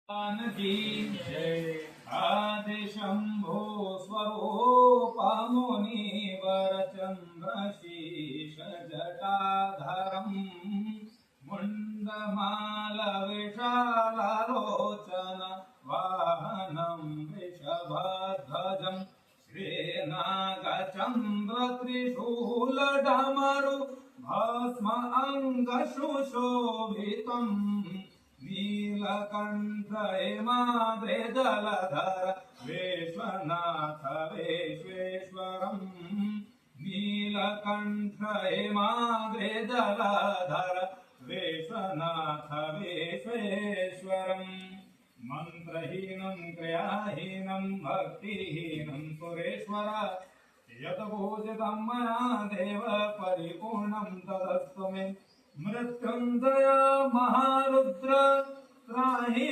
की जय। आदि शंभो स्वरूप मुनिवर चंद्रशीष जटाधरम मुंडमाल विशालोचन वाहनं वृषभध्वजं श्रीनागचंद्र त्रिशूल डमरु भस्म अंगशुशोभितम् नीलकंठ हेमाद्रे जलधर विश्वनाथ विश्वेश्वरम् नीलकंठ हेमाद्रे जलधर विश्वनाथ विश्वेश्वरम् मंत्रहीनं क्रियाहीनं भक्तिहीनं सुरेश्वर यतपूजितं मया देव परिपूर्णं तदस्तु मे मृत्युंजय महारुद्र त्राहि